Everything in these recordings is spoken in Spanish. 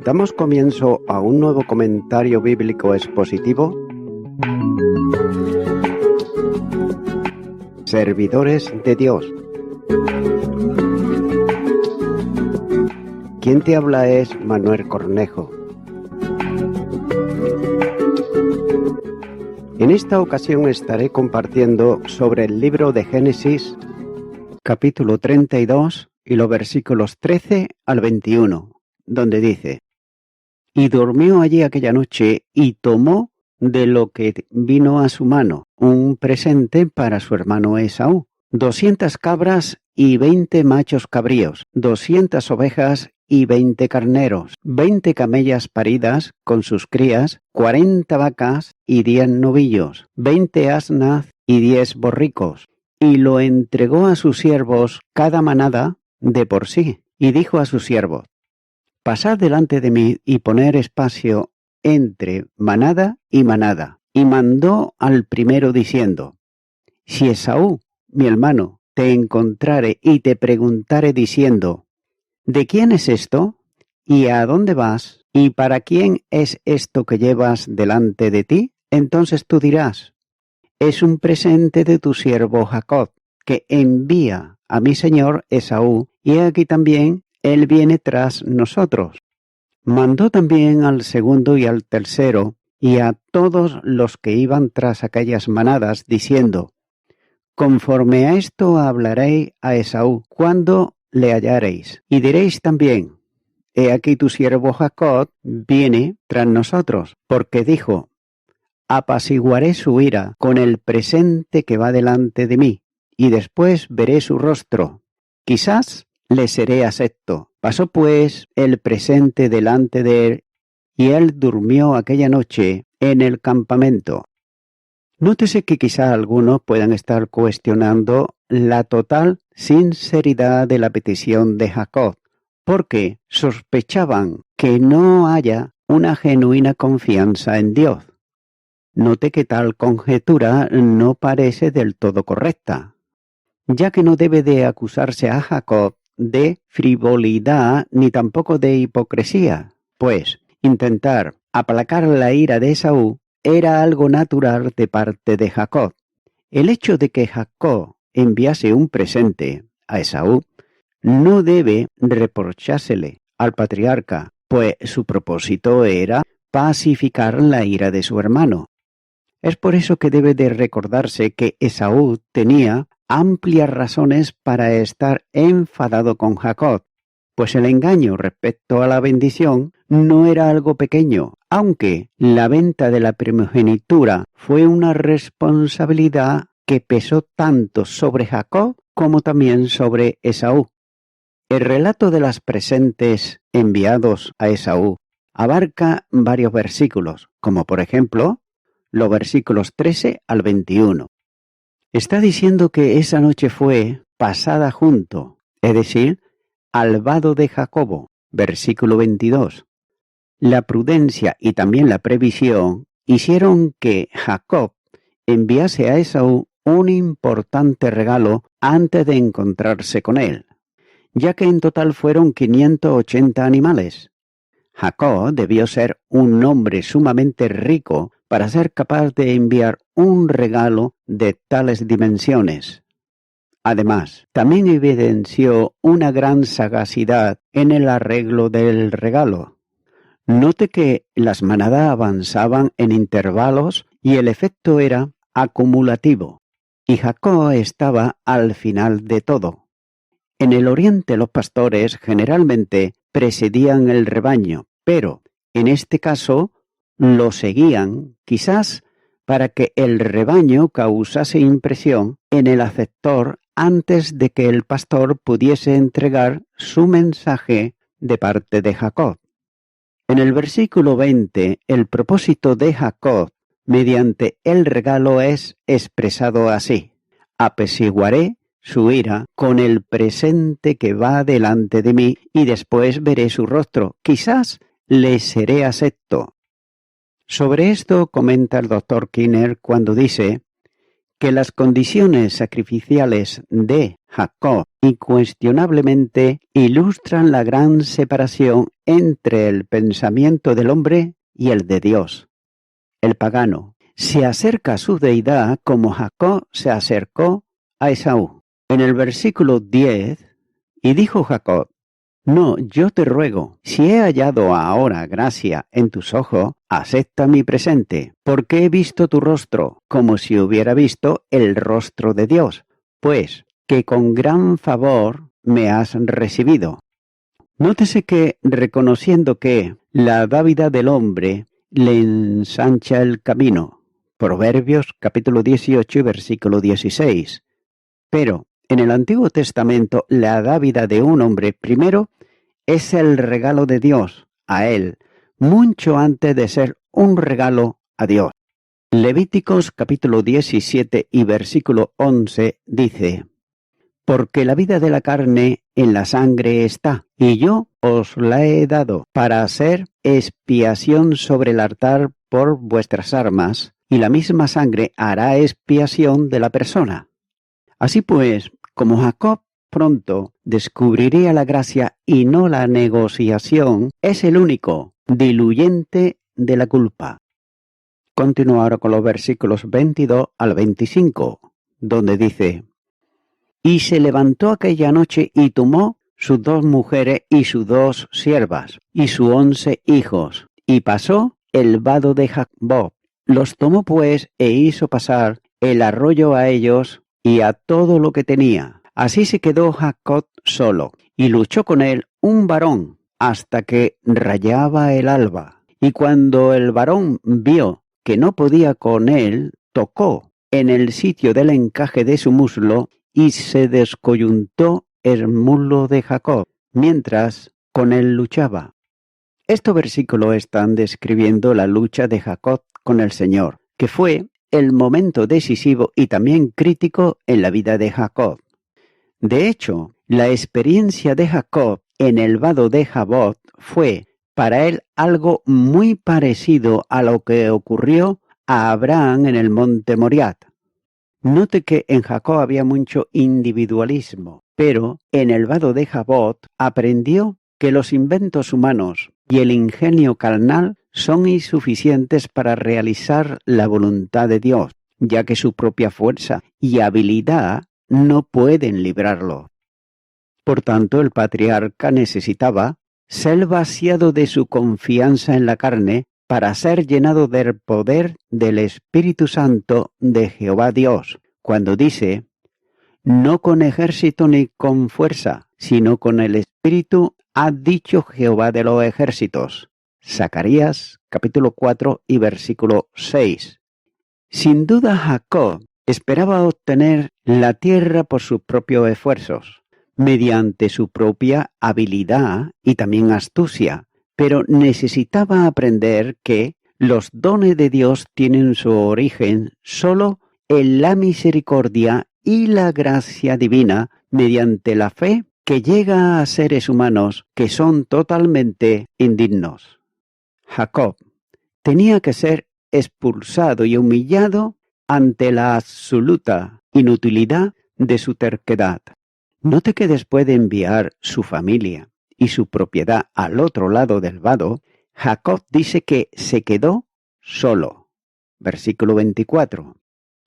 Damos comienzo a un nuevo comentario bíblico expositivo. Servidores de Dios. Quien te habla es Manuel Cornejo. En esta ocasión estaré compartiendo sobre el libro de Génesis, capítulo 32 y los versículos 13 al 21, donde dice: Y durmió allí aquella noche y tomó de lo que vino a su mano un presente para su hermano Esaú, 200 cabras y 20 machos cabríos, 200 ovejas y 20 carneros, 20 camellas paridas con sus crías, 40 vacas y 10 novillos, 20 asnas y 10 borricos. Y lo entregó a sus siervos cada manada de por sí, y dijo a sus siervos: Pasad delante de mí y poner espacio entre manada y manada. Y mandó al primero diciendo: Si Esaú, mi hermano, te encontrare y te preguntare diciendo: ¿De quién es esto? ¿Y a dónde vas? ¿Y para quién es esto que llevas delante de ti? Entonces tú dirás: Es un presente de tu siervo Jacob, que envía a mi señor Esaú, y aquí también él viene tras nosotros. Mandó también al segundo y al tercero, y a todos los que iban tras aquellas manadas, diciendo: Conforme a esto hablaréis a Esaú cuando le hallareis, y diréis también: He aquí tu siervo Jacob viene tras nosotros, porque dijo: Apaciguaré su ira con el presente que va delante de mí, y después veré su rostro. Quizás le seré acepto. Pasó pues el presente delante de él, y él durmió aquella noche en el campamento. Nótese que quizá algunos puedan estar cuestionando la total sinceridad de la petición de Jacob, porque sospechaban que no haya una genuina confianza en Dios. Note que tal conjetura no parece del todo correcta, ya que no debe de acusarse a Jacob de frivolidad ni tampoco de hipocresía, pues intentar aplacar la ira de Esaú era algo natural de parte de Jacob. El hecho de que Jacob enviase un presente a Esaú no debe reprochársele al patriarca, pues su propósito era pacificar la ira de su hermano. Es por eso que debe de recordarse que Esaú tenía amplias razones para estar enfadado con Jacob, pues el engaño respecto a la bendición no era algo pequeño, aunque la venta de la primogenitura fue una responsabilidad que pesó tanto sobre Jacob como también sobre Esaú. El relato de las presentes enviados a Esaú abarca varios versículos, como por ejemplo los versículos 13 al 21. Está diciendo que esa noche fue pasada junto, es decir, al vado de Jacobo, versículo 22. La prudencia y también la previsión hicieron que Jacob enviase a Esaú un importante regalo antes de encontrarse con él, ya que en total fueron 580 animales. Jacob debió ser un hombre sumamente rico para ser capaz de enviar un regalo de tales dimensiones. Además, también evidenció una gran sagacidad en el arreglo del regalo. Note que las manadas avanzaban en intervalos y el efecto era acumulativo, y Jacob estaba al final de todo. En el oriente los pastores generalmente precedían el rebaño, pero en este caso lo seguían, quizás para que el rebaño causase impresión en el aceptor antes de que el pastor pudiese entregar su mensaje de parte de Jacob. En el versículo 20, el propósito de Jacob mediante el regalo es expresado así: apaciguaré su ira con el presente que va delante de mí, y después veré su rostro. Quizás le seré acepto. Sobre esto comenta el Dr. Kinner cuando dice que las condiciones sacrificiales de Jacob incuestionablemente ilustran la gran separación entre el pensamiento del hombre y el de Dios. El pagano se acerca a su deidad como Jacob se acercó a Esaú. En el versículo 10, y dijo Jacob: no, yo te ruego, si he hallado ahora gracia en tus ojos, acepta mi presente, porque he visto tu rostro, como si hubiera visto el rostro de Dios, pues que con gran favor me has recibido. Nótese que, reconociendo que la dávida del hombre le ensancha el camino, Proverbios capítulo 18 y versículo 16, pero en el Antiguo Testamento la dávida de un hombre primero es el regalo de Dios a él, mucho antes de ser un regalo a Dios. Levíticos capítulo 17 y versículo 11 dice: porque la vida de la carne en la sangre está, y yo os la he dado para hacer expiación sobre el altar por vuestras armas, y la misma sangre hará expiación de la persona. Así pues, como Jacob pronto descubriría la gracia y no la negociación, es el único diluyente de la culpa. Continúo ahora con los versículos 22 al 25, donde dice: y se levantó aquella noche y tomó sus 2 mujeres y sus 2 siervas y sus 11 hijos, y pasó el vado de Jaboc. Los tomó pues e hizo pasar el arroyo a ellos y a todo lo que tenía. Así se quedó Jacob solo, y luchó con él un varón hasta que rayaba el alba. Y cuando el varón vio que no podía con él, tocó en el sitio del encaje de su muslo, y se descoyuntó el muslo de Jacob, mientras con él luchaba. Estos versículos están describiendo la lucha de Jacob con el Señor, que fue el momento decisivo y también crítico en la vida de Jacob. De hecho, la experiencia de Jacob en el vado de Jaboc fue para él algo muy parecido a lo que ocurrió a Abraham en el monte Moriah. Note que en Jacob había mucho individualismo, pero en el vado de Jaboc aprendió que los inventos humanos y el ingenio carnal son insuficientes para realizar la voluntad de Dios, ya que su propia fuerza y habilidad no pueden librarlo. Por tanto, el patriarca necesitaba ser vaciado de su confianza en la carne para ser llenado del poder del Espíritu Santo de Jehová Dios, cuando dice: no con ejército ni con fuerza, sino con el Espíritu ha dicho Jehová de los ejércitos. Zacarías capítulo 4 y versículo 6. Sin duda Jacob esperaba obtener la tierra por sus propios esfuerzos, mediante su propia habilidad y también astucia, pero necesitaba aprender que los dones de Dios tienen su origen solo en la misericordia y la gracia divina mediante la fe que llega a seres humanos que son totalmente indignos. Jacob tenía que ser expulsado y humillado ante la absoluta inutilidad de su terquedad. Note que después de enviar su familia y su propiedad al otro lado del vado, Jacob dice que se quedó solo. Versículo 24.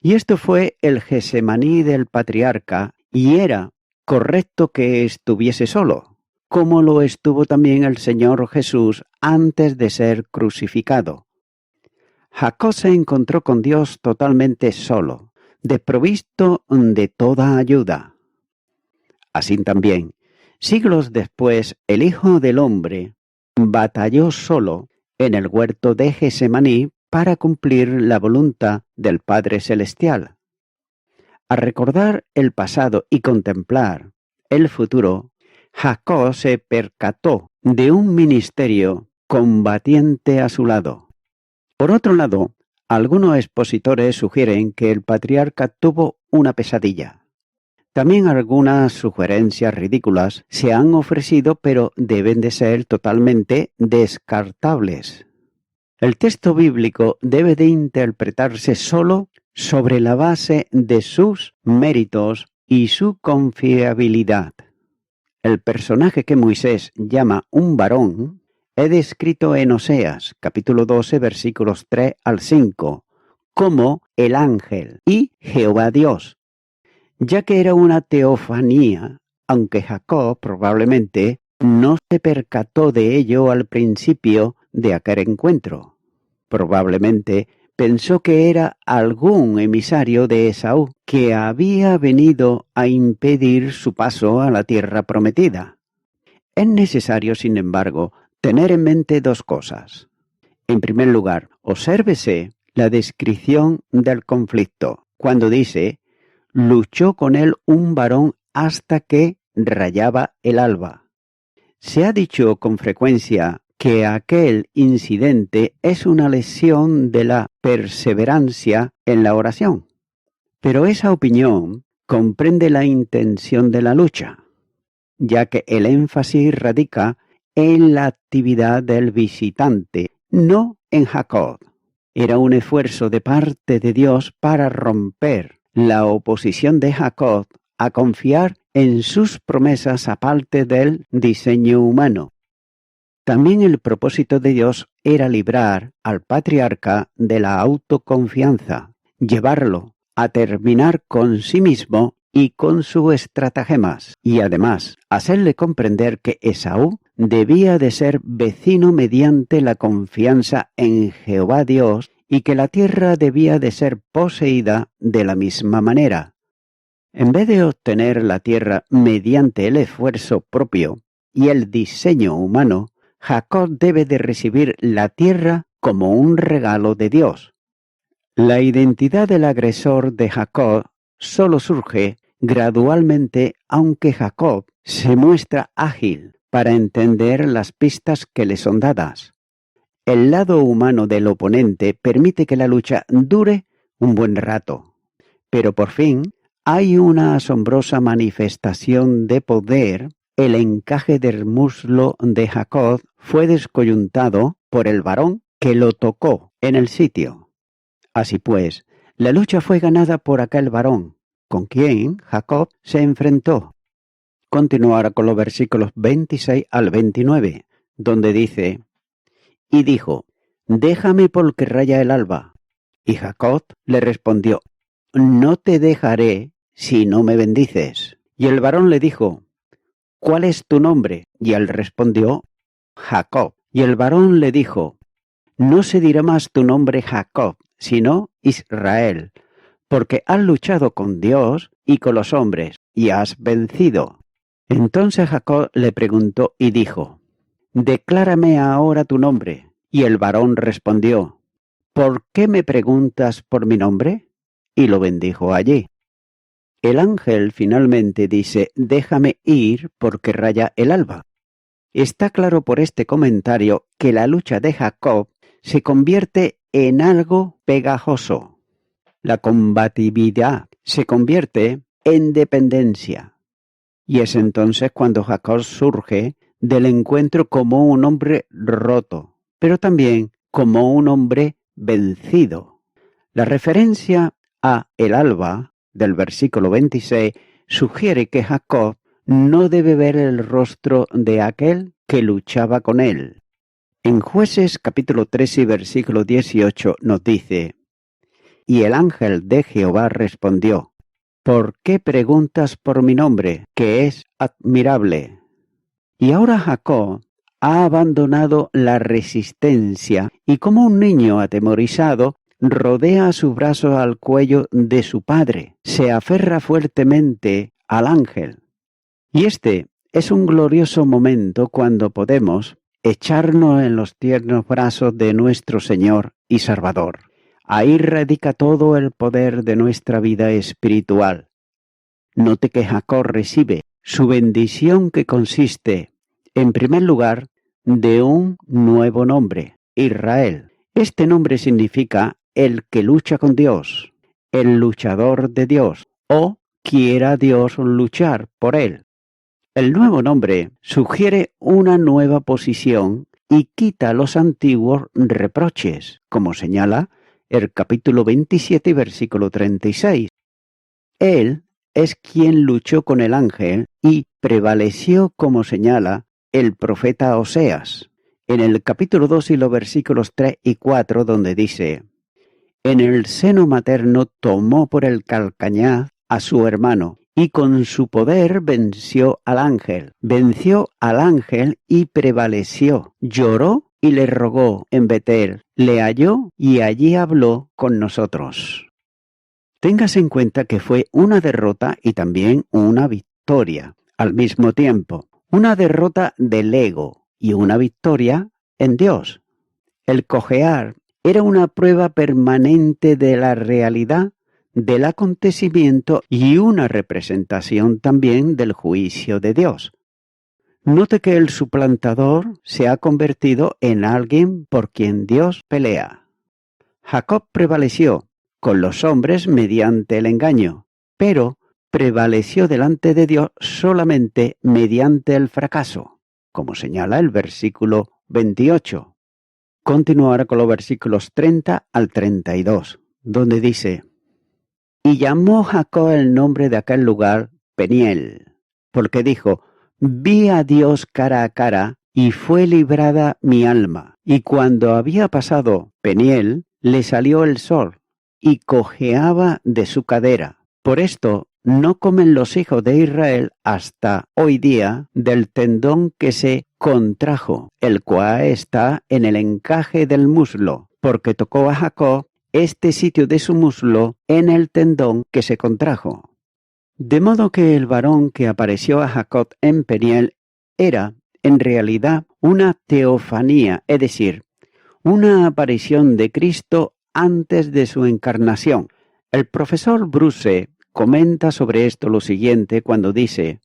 Y esto fue el Gesemaní del patriarca, y era correcto que estuviese solo, como lo estuvo también el Señor Jesús antes de ser crucificado. Jacob se encontró con Dios totalmente solo, desprovisto de toda ayuda. Así también, siglos después, el Hijo del Hombre batalló solo en el huerto de Gesemaní para cumplir la voluntad del Padre Celestial. Al recordar el pasado y contemplar el futuro, Jacob se percató de un ministerio combatiente a su lado. Por otro lado, algunos expositores sugieren que el patriarca tuvo una pesadilla. También algunas sugerencias ridículas se han ofrecido, pero deben de ser totalmente descartables. El texto bíblico debe de interpretarse solo sobre la base de sus méritos y su confiabilidad. El personaje que Moisés llama un varón es descrito en Oseas, capítulo 12, versículos 3 al 5, como el ángel y Jehová Dios, ya que era una teofanía, aunque Jacob probablemente no se percató de ello al principio de aquel encuentro. Probablemente pensó que era algún emisario de Esaú que había venido a impedir su paso a la tierra prometida. Es necesario, sin embargo, tener en mente dos cosas. En primer lugar, obsérvese la descripción del conflicto, cuando dice: luchó con él un varón hasta que rayaba el alba. Se ha dicho con frecuencia que aquel incidente es una lección de la perseverancia en la oración, pero esa opinión comprende la intención de la lucha, ya que el énfasis radica en la actividad del visitante, no en Jacob. Era un esfuerzo de parte de Dios para romper la oposición de Jacob a confiar en sus promesas aparte del diseño humano. También el propósito de Dios era librar al patriarca de la autoconfianza, llevarlo a terminar con sí mismo y con sus estratagemas, y además hacerle comprender que Esaú debía de ser vecino mediante la confianza en Jehová Dios y que la tierra debía de ser poseída de la misma manera. En vez de obtener la tierra mediante el esfuerzo propio y el diseño humano, Jacob debe de recibir la tierra como un regalo de Dios. La identidad del agresor de Jacob solo surge gradualmente, aunque Jacob se muestra ágil para entender las pistas que le son dadas. El lado humano del oponente permite que la lucha dure un buen rato, pero por fin hay una asombrosa manifestación de poder. El encaje del muslo de Jacob fue descoyuntado por el varón que lo tocó en el sitio. Así pues, la lucha fue ganada por aquel varón, con quien Jacob se enfrentó. Continúo ahora con los versículos 26 al 29, donde dice: y dijo: déjame porque raya el alba. Y Jacob le respondió: no te dejaré si no me bendices. Y el varón le dijo: ¿cuál es tu nombre? Y él respondió: Jacob. Y el varón le dijo: no se dirá más tu nombre Jacob, sino Israel, porque has luchado con Dios y con los hombres, y has vencido. Entonces Jacob le preguntó y dijo: declárame ahora tu nombre. Y el varón respondió: ¿por qué me preguntas por mi nombre? Y lo bendijo allí. El ángel finalmente dice: déjame ir porque raya el alba. Está claro por este comentario que la lucha de Jacob se convierte en algo pegajoso. La combatividad se convierte en dependencia. Y es entonces cuando Jacob surge del encuentro como un hombre roto, pero también como un hombre vencido. La referencia a el alba del versículo 26 sugiere que Jacob no debe ver el rostro de aquel que luchaba con él. En Jueces capítulo 13 y versículo 18 nos dice: y el ángel de Jehová respondió: ¿por qué preguntas por mi nombre, que es admirable? Y ahora Jacob ha abandonado la resistencia y, como un niño atemorizado, rodea su brazo al cuello de su padre, se aferra fuertemente al ángel. Y este es un glorioso momento cuando podemos echarnos en los tiernos brazos de nuestro Señor y Salvador. Ahí radica todo el poder de nuestra vida espiritual. Note que Jacob recibe su bendición, que consiste, en primer lugar, de un nuevo nombre, Israel. Este nombre significa el que lucha con Dios, el luchador de Dios, o quiera Dios luchar por él. El nuevo nombre sugiere una nueva posición y quita los antiguos reproches, como señala el capítulo 27 y versículo 36. Él es quien luchó con el ángel y prevaleció, como señala el profeta Oseas, en el capítulo 2 y los versículos 3 y 4, donde dice: en el seno materno tomó por el calcañar a su hermano, y con su poder venció al ángel y prevaleció. Lloró y le rogó en Betel, le halló y allí habló con nosotros. Tengas en cuenta que fue una derrota y también una victoria al mismo tiempo. Una derrota del ego y una victoria en Dios. El cojear era una prueba permanente de la realidad del acontecimiento y una representación también del juicio de Dios. Note que el suplantador se ha convertido en alguien por quien Dios pelea. Jacob prevaleció con los hombres mediante el engaño, pero prevaleció delante de Dios solamente mediante el fracaso, como señala el versículo 28. Continuará con los versículos 30 al 32, donde dice: y llamó Jacob el nombre de aquel lugar Peniel, porque dijo: vi a Dios cara a cara, y fue librada mi alma. Y cuando había pasado Peniel, le salió el sol, y cojeaba de su cadera. Por esto no comen los hijos de Israel hasta hoy día del tendón que se contrajo, el cual está en el encaje del muslo, porque tocó a Jacob este sitio de su muslo en el tendón que se contrajo. De modo que el varón que apareció a Jacob en Peniel era, en realidad, una teofanía, es decir, una aparición de Cristo antes de su encarnación. El profesor Bruce comenta sobre esto lo siguiente cuando dice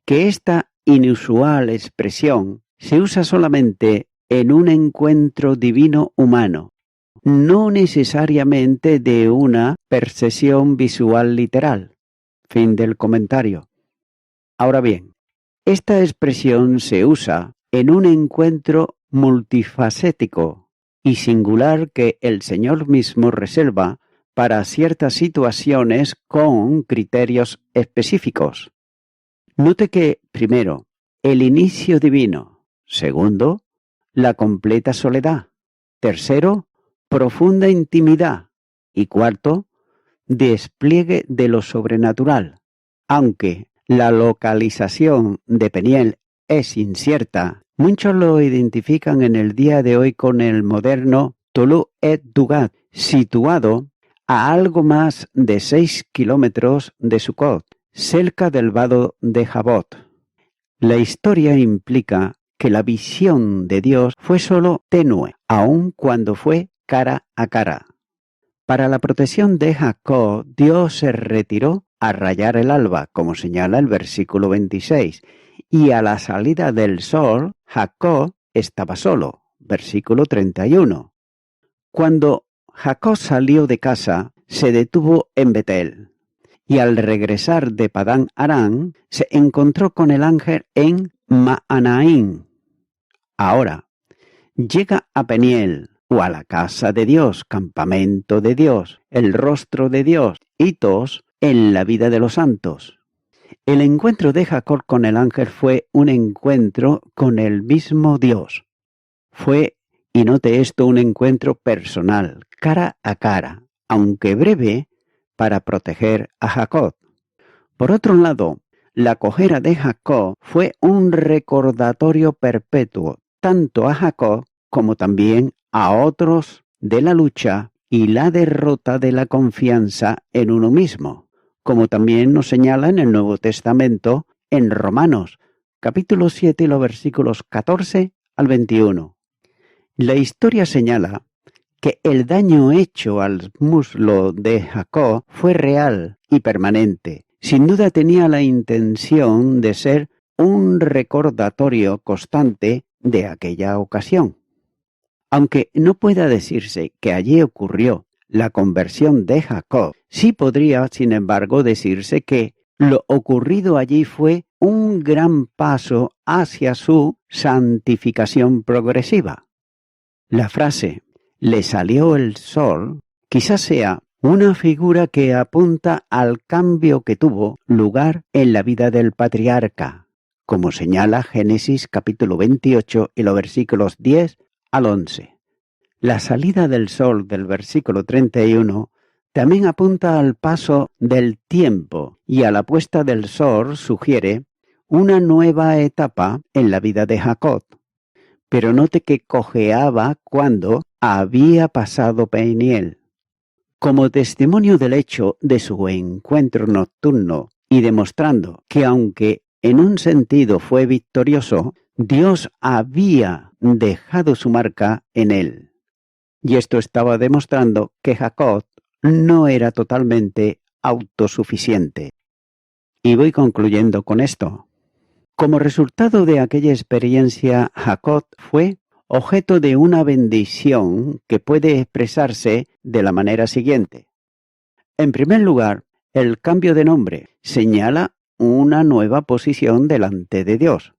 que esta inusual expresión se usa solamente en un encuentro divino humano, no necesariamente de una percepción visual literal. Fin del comentario. Ahora bien, esta expresión se usa en un encuentro multifacético y singular que el Señor mismo reserva para ciertas situaciones con criterios específicos. Note que, primero, el inicio divino. Segundo, la completa soledad. Tercero, profunda intimidad. Y cuarto, despliegue de lo sobrenatural. Aunque la localización de Peniel es incierta, muchos lo identifican en el día de hoy con el moderno Tolu-et-Dugat, situado a algo más de 6 kilómetros de Sucot, cerca del vado de Jabot. La historia implica que la visión de Dios fue solo tenue, aun cuando fue cara a cara. Para la protección de Jacob, Dios se retiró a rayar el alba, como señala el versículo 26, y a la salida del sol, Jacob estaba solo, versículo 31. Cuando Jacob salió de casa, se detuvo en Betel, y al regresar de Padán Aram, se encontró con el ángel en Mahanaim. Ahora, llega a Peniel, o a la casa de Dios, campamento de Dios, el rostro de Dios, hitos en la vida de los santos. El encuentro de Jacob con el ángel fue un encuentro con el mismo Dios. Fue, y note esto, un encuentro personal, cara a cara, aunque breve, para proteger a Jacob. Por otro lado, la cojera de Jacob fue un recordatorio perpetuo, tanto a Jacob como también a otros, de la lucha y la derrota de la confianza en uno mismo, como también nos señala en el Nuevo Testamento en Romanos, capítulo 7 y los versículos 14 al 21. La historia señala que el daño hecho al muslo de Jacob fue real y permanente. Sin duda tenía la intención de ser un recordatorio constante de aquella ocasión. Aunque no pueda decirse que allí ocurrió la conversión de Jacob, sí podría, sin embargo, decirse que lo ocurrido allí fue un gran paso hacia su santificación progresiva. La frase "le salió el sol" Quizás sea una figura que apunta al cambio que tuvo lugar en la vida del patriarca, como señala Génesis capítulo 28 y los versículos 10 al 11. La salida del sol del versículo 31 también apunta al paso del tiempo y a la puesta del sol sugiere una nueva etapa en la vida de Jacob. Pero note que cojeaba cuando había pasado Peniel. Como testimonio del hecho de su encuentro nocturno y demostrando que aunque en un sentido fue victorioso, Dios había dejado su marca en él. Y esto estaba demostrando que Jacob no era totalmente autosuficiente. Y voy concluyendo con esto. Como resultado de aquella experiencia, Jacob fue objeto de una bendición que puede expresarse de la manera siguiente. En primer lugar, el cambio de nombre señala una nueva posición delante de Dios,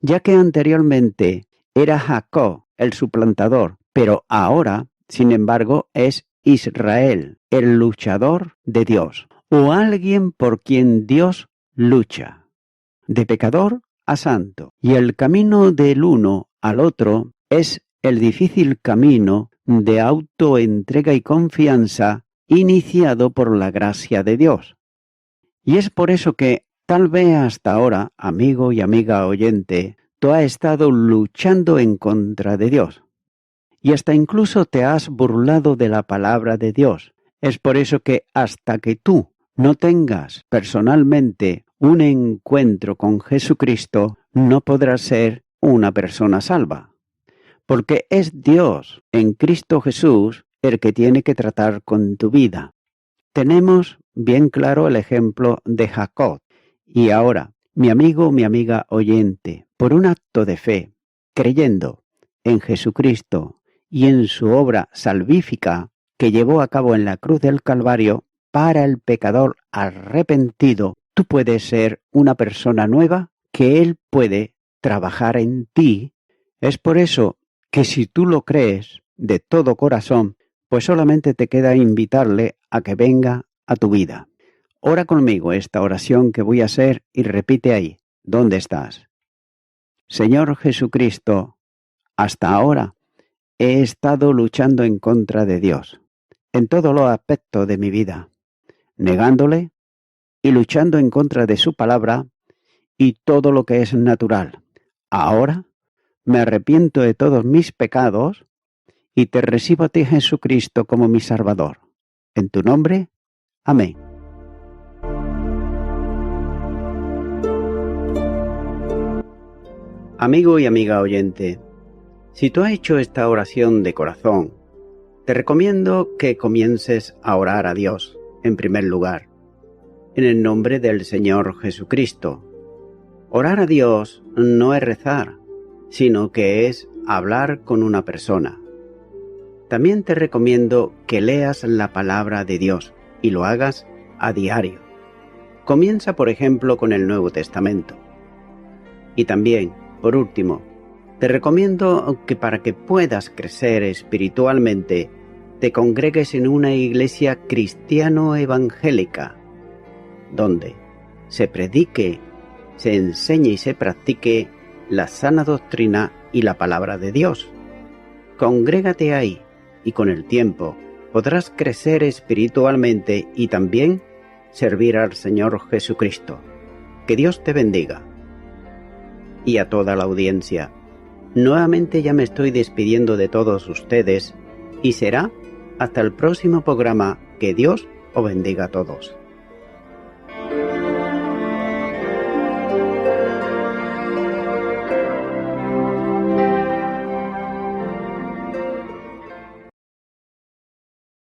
ya que anteriormente era Jacob el suplantador, pero ahora, sin embargo, es Israel, el luchador de Dios, o alguien por quien Dios lucha. De pecador a santo, y el camino del uno al otro es el difícil camino de autoentrega y confianza iniciado por la gracia de Dios. Y es por eso que, tal vez hasta ahora, amigo y amiga oyente, tú has estado luchando en contra de Dios. Y hasta incluso te has burlado de la palabra de Dios. Es por eso que hasta que tú no tengas personalmente un encuentro con Jesucristo, no podrás ser una persona salva. Porque es Dios en Cristo Jesús el que tiene que tratar con tu vida. Tenemos bien claro el ejemplo de Jacob. Y ahora, mi amigo, mi amiga oyente, por un acto de fe, creyendo en Jesucristo y en su obra salvífica que llevó a cabo en la cruz del Calvario para el pecador arrepentido, tú puedes ser una persona nueva que Él puede trabajar en ti. Es por eso que si tú lo crees de todo corazón, pues solamente te queda invitarle a que venga a tu vida. Ora conmigo esta oración que voy a hacer y repite ahí, ¿dónde estás? Señor Jesucristo, hasta ahora he estado luchando en contra de Dios, en todos los aspectos de mi vida, negándole y luchando en contra de su palabra y todo lo que es natural. Ahora me arrepiento de todos mis pecados y te recibo a ti, Jesucristo, como mi Salvador. En tu nombre, amén. Amigo y amiga oyente, si tú has hecho esta oración de corazón, te recomiendo que comiences a orar a Dios, en primer lugar, en el nombre del Señor Jesucristo. Orar a Dios no es rezar, sino que es hablar con una persona. También te recomiendo que leas la palabra de Dios y lo hagas a diario. Comienza, por ejemplo, con el Nuevo Testamento. Y también, por último, te recomiendo que para que puedas crecer espiritualmente, te congregues en una iglesia cristiano-evangélica, donde se predique, se enseñe y se practique la sana doctrina y la palabra de Dios. Congrégate ahí y con el tiempo podrás crecer espiritualmente y también servir al Señor Jesucristo. Que Dios te bendiga. Y a toda la audiencia, nuevamente ya me estoy despidiendo de todos ustedes y será hasta el próximo programa. Que Dios os bendiga a todos.